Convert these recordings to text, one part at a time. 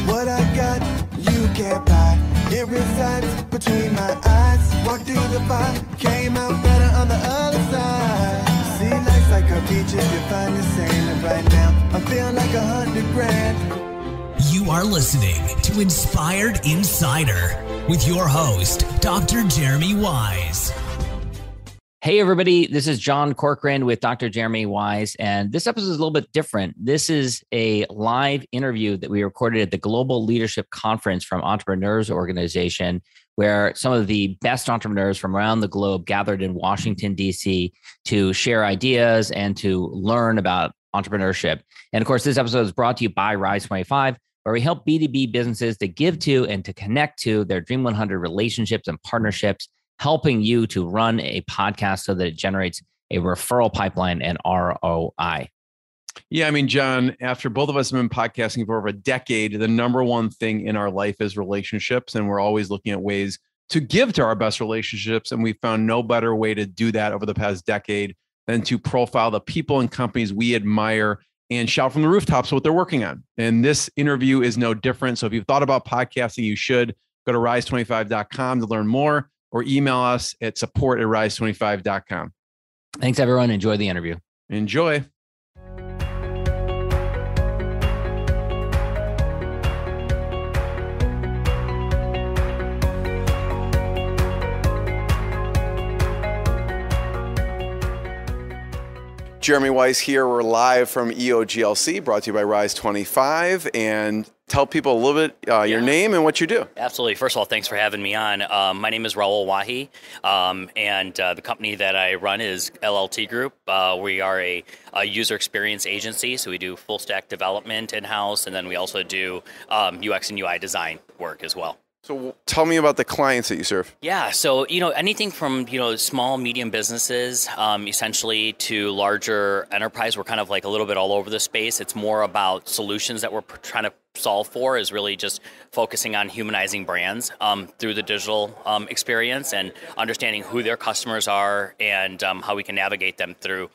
What I got, you can't buy. It resides between my eyes. Walked through the fire, came out better on the other side. See, life's like a beach if you find the same. And right now, I'm feeling like 100 grand. You are listening to Inspired Insider with your host, Dr. Jeremy Weisz. Hey, everybody. This is John Corcoran with Dr. Jeremy Weisz, and this episode is a little bit different. This is a live interview that we recorded at the Global Leadership Conference from Entrepreneurs Organization, where some of the best entrepreneurs from around the globe gathered in Washington, D.C. to share ideas and to learn about entrepreneurship. And of course, this episode is brought to you by Rise 25, where we help B2B businesses to give to and to connect to their Dream 100 relationships and partnerships, helping you to run a podcast so that it generates a referral pipeline and ROI. Yeah, I mean, John, after both of us have been podcasting for over a decade, the number one thing in our life is relationships. And we're always looking at ways to give to our best relationships. And we found no better way to do that over the past decade than to profile the people and companies we admire and shout from the rooftops what they're working on. And this interview is no different. So if you've thought about podcasting, you should go to rise25.com to learn more, or email us at support@rise25.com. Thanks, everyone. Enjoy the interview. Enjoy. Jeremy Weisz here. We're live from EOGLC, brought to you by Rise 25. And tell people a little bit your name and what you do. Absolutely. First of all, thanks for having me on. My name is Rahul Wahi, and the company that I run is LLT Group. We are a user experience agency, so we do full stack development in-house, and then we also do UX and UI design work as well. So tell me about the clients that you serve. Yeah, so anything from small, medium businesses, essentially, to larger enterprise. We're kind of like a little bit all over the space. It's more about solutions that we're trying to solve for, is really just focusing on humanizing brands through the digital experience and understanding who their customers are and how we can navigate them through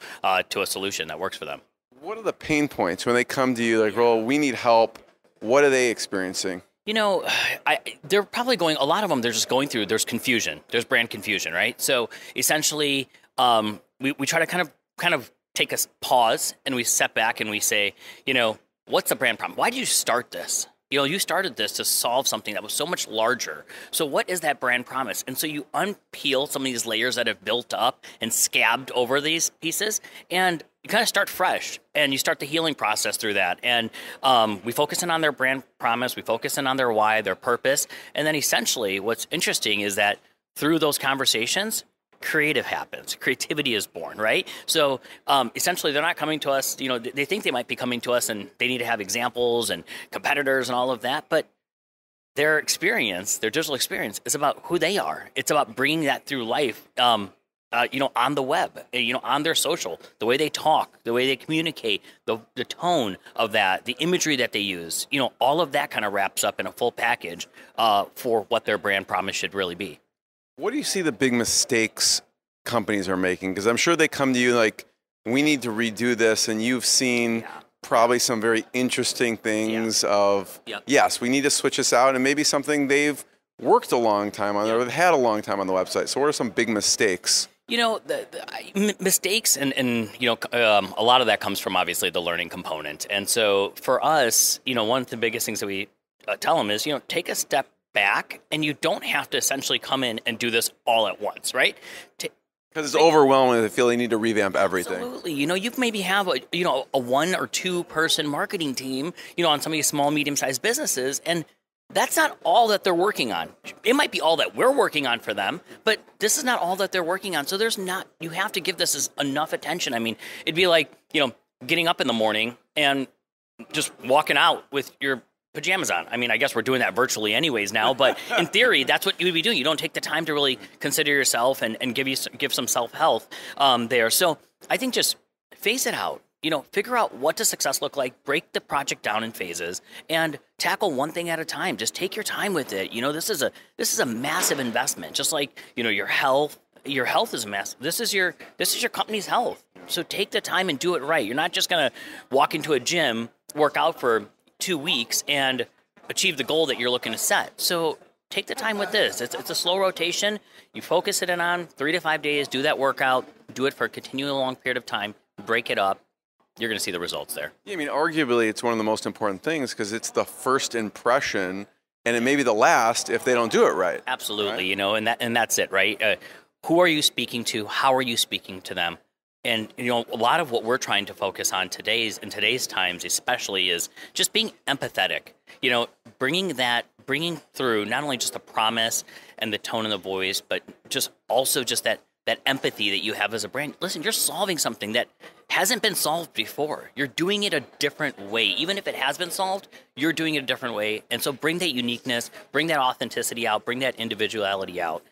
to a solution that works for them. What are the pain points when they come to you like, well, we need help? What are they experiencing? They're probably going, a lot of them, they're just going through, there's confusion. There's brand confusion, right? So essentially, we try to kind of take a pause and we step back and we say, what's the brand problem? Why did you start this? You started this to solve something that was so much larger. So what is that brand promise? And so you unpeel some of these layers that have built up and scabbed over these pieces, and you kind of start fresh, and you start the healing process through that. And we focus in on their brand promise, we focus in on their why, their purpose, and then essentially what's interesting is that through those conversations, creative happens. Creativity is born, right? So essentially, they're not coming to us, they think they might be coming to us and they need to have examples and competitors and all of that, but their experience, their digital experience, is about who they are. It's about bringing that through life, on the web, on their social, the way they talk, the way they communicate, the tone of that, the imagery that they use, all of that kind of wraps up in a full package for what their brand promise should really be. What do you see the big mistakes companies are making? Because I'm sure they come to you like, we need to redo this, and you've seen probably some very interesting things of, yes, we need to switch this out, and maybe something they've worked a long time on or they've had a long time on the website. So what are some big mistakes? The mistakes and a lot of that comes from obviously the learning component. And so for us, one of the biggest things that we tell them is, take a step back, and you don't have to essentially come in and do this all at once, right? Because it's overwhelming. They feel they need to revamp everything. Absolutely. You maybe have a 1 or 2 person marketing team, on some of these small, medium-sized businesses, and that's not all that they're working on. It might be all that we're working on for them, but this is not all that they're working on. So you have to give this enough attention. I mean, it'd be like, getting up in the morning and just walking out with your pajamas on. I mean, I guess we're doing that virtually anyways now, but in theory, that's what you would be doing. You don't take the time to really consider yourself and give some self-health there. So I think just phase it out. Figure out what does success look like, break the project down in phases, and tackle one thing at a time. Just take your time with it. This is a massive investment. Just like, your health is massive. This is your company's health. So take the time and do it right. You're not just going to walk into a gym, work out for 2 weeks, and achieve the goal that you're looking to set. So take the time with this. It's a slow rotation. You focus it in on 3 to 5 days, do that workout, do it for a continually long period of time, break it up. You're going to see the results there. Yeah, I mean, arguably, it's one of the most important things because it's the first impression, and it may be the last if they don't do it right. Absolutely, right? And that's it, right? Who are you speaking to? How are you speaking to them? And, a lot of what we're trying to focus on in today's times especially is just being empathetic, bringing through not only just the promise and the tone of the voice, but just also just that empathy that you have as a brand. Listen, you're solving something that hasn't been solved before. You're doing it a different way. Even if it has been solved, you're doing it a different way. And so bring that uniqueness, bring that authenticity out, bring that individuality out.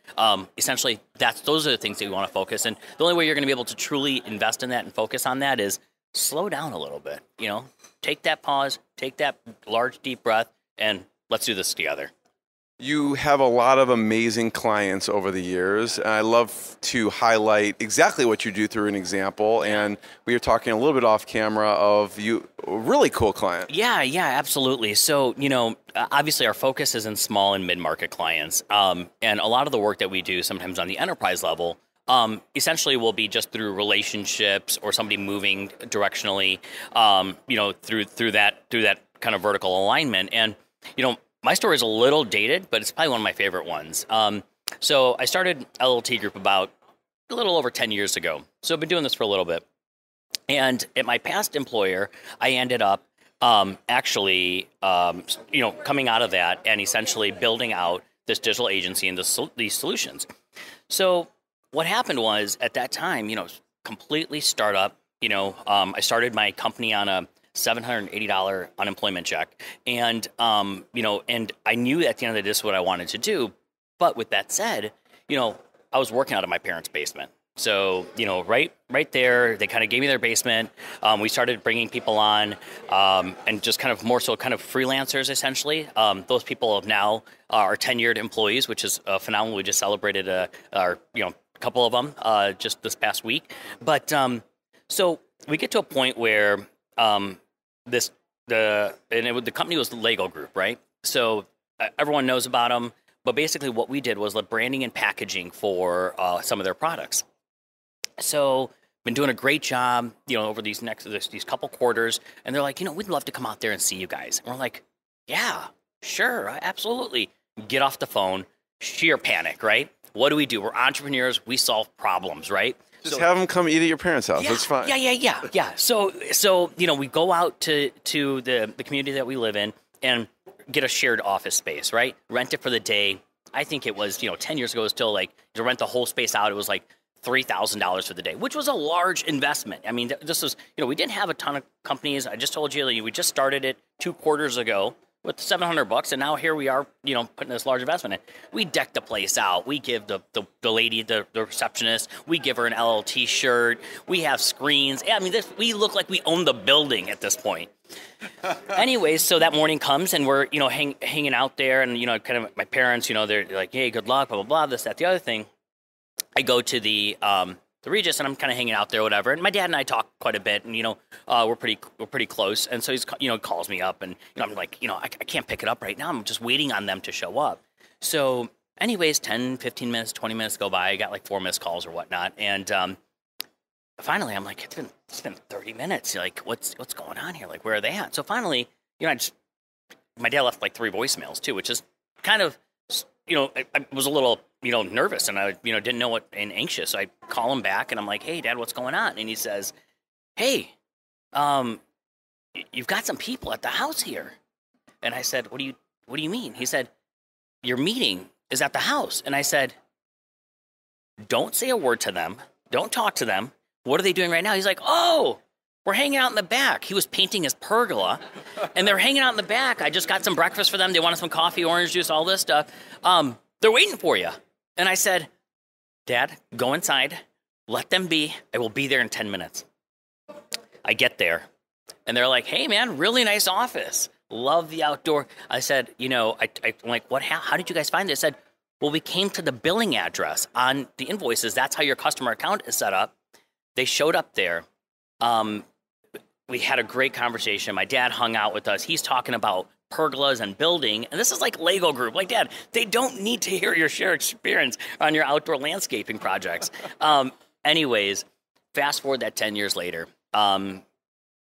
Essentially, those are the things that we want to focus. And the only way you're going to be able to truly invest in that and focus on that is slow down a little bit. Take that pause, take that large, deep breath, and let's do this together. You have a lot of amazing clients over the years, and I love to highlight exactly what you do through an example. And we were talking a little bit off camera of a really cool client. Yeah, absolutely. So, obviously our focus is in small and mid-market clients. And a lot of the work that we do sometimes on the enterprise level essentially will be just through relationships or somebody moving directionally, through that kind of vertical alignment. And, my story is a little dated, but it's probably one of my favorite ones. So I started LLT Group about a little over 10 years ago. So I've been doing this for a little bit. And at my past employer, I ended up coming out of that and essentially building out this digital agency and these solutions. So what happened was at that time, completely startup, I started my company on a $780 unemployment check. And, and I knew at the end of the day, this is what I wanted to do. But with that said, I was working out of my parents' basement. So, right there, they kind of gave me their basement. We started bringing people on and just kind of more so kind of freelancers, essentially. Those people now are tenured employees, which is phenomenal. We just celebrated a couple of them just this past week. But so we get to a point where the company was the Lego Group, right? So everyone knows about them, but basically what we did was the branding and packaging for some of their products. So been doing a great job, over these couple quarters, and they're like, we'd love to come out there and see you guys. And we're like, yeah, sure, absolutely. Get off the phone, sheer panic, right? What do? We're entrepreneurs, we solve problems, right? Just have them come eat at your parents' house. Yeah, That's fine. Yeah. So we go out to the community that we live in and get a shared office space, right? Rent it for the day. I think it was, 10 years ago, it was still like to rent the whole space out. It was like $3,000 for the day, which was a large investment. I mean, this was, we didn't have a ton of companies. I just told you, we just started it 2 quarters ago with $700, and now here we are, putting this large investment in. We deck the place out. We give the lady, the receptionist, we give her an LLT shirt. We have screens. I mean, we look like we own the building at this point. Anyways, so that morning comes, and we're, hanging out there, and, kind of my parents, they're like, hey, good luck, blah, blah, blah, this, that, the other thing. I go to the Regis, and I'm kind of hanging out there, whatever. And my dad and I talk quite a bit, and we're pretty close. And so he's calls me up, and I'm like, I can't pick it up right now. I'm just waiting on them to show up. So, anyways, 10, 15 minutes, 20 minutes go by. I got like 4 missed calls or whatnot, and finally, I'm like, it's been 30 minutes. Like, what's going on here? Like, where are they at? So finally, my dad left like 3 voicemails too, which is kind of, I was a little, nervous, and I, didn't know what, and anxious. So I call him back, and I'm like, hey, Dad, what's going on? And he says, hey, you've got some people at the house here. And I said, what do you mean? He said, your meeting is at the house. And I said, don't say a word to them. Don't talk to them. What are they doing right now? He's like, oh, we're hanging out in the back. He was painting his pergola, and they're hanging out in the back. I just got some breakfast for them. They wanted some coffee, orange juice, all this stuff. They're waiting for you. And I said, Dad, go inside. Let them be. I will be there in 10 minutes. I get there, and they're like, hey, man, really nice office. Love the outdoor. I said, I'm like, what? How did you guys find this? I said, well, we came to the billing address on the invoices. That's how your customer account is set up. They showed up there. We had a great conversation. My dad hung out with us. He's talking about pergolas and building. And this is like Lego Group. Like, Dad, they don't need to hear your shared experience on your outdoor landscaping projects. Anyways, fast forward that 10 years later,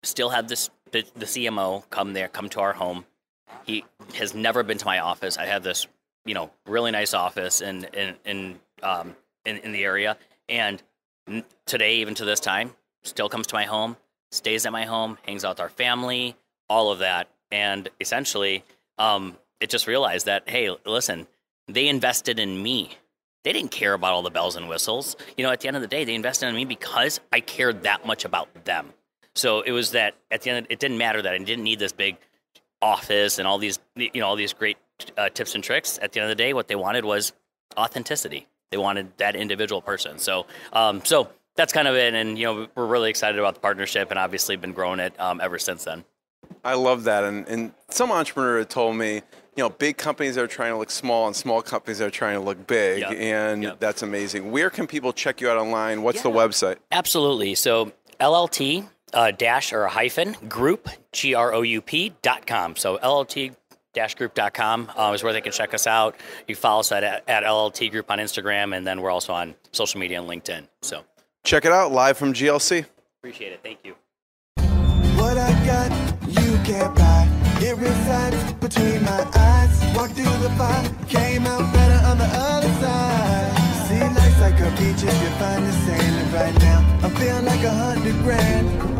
still have the CMO come to our home. He has never been to my office. I have this, really nice office in the area. And today, even to this time, still comes to my home, stays at my home, hangs out with our family, all of that. And essentially, it just realized that, hey, listen, they invested in me. They didn't care about all the bells and whistles. At the end of the day, they invested in me because I cared that much about them. So it was that at the end, it didn't matter that I didn't need this big office and all these, all these great tips and tricks. At the end of the day, what they wanted was authenticity. They wanted that individual person. So that's kind of it. And, we're really excited about the partnership and obviously been growing it ever since then. I love that. And some entrepreneur told me, big companies are trying to look small and small companies are trying to look big. Yep. And that's amazing. Where can people check you out online? What's the website? Absolutely. So LLT group, GROUP.com. So LLT-group.com is where they can check us out. You follow us at LLT Group on Instagram, and then we're also on social media and LinkedIn. So check it out, live from GLC. Appreciate it. Thank you. What I got, you can't buy. It resides between my eyes. Walked through the fire, came out better on the other side. See, life's like a beach if you find the sand. And right now, I'm feeling like $100 grand.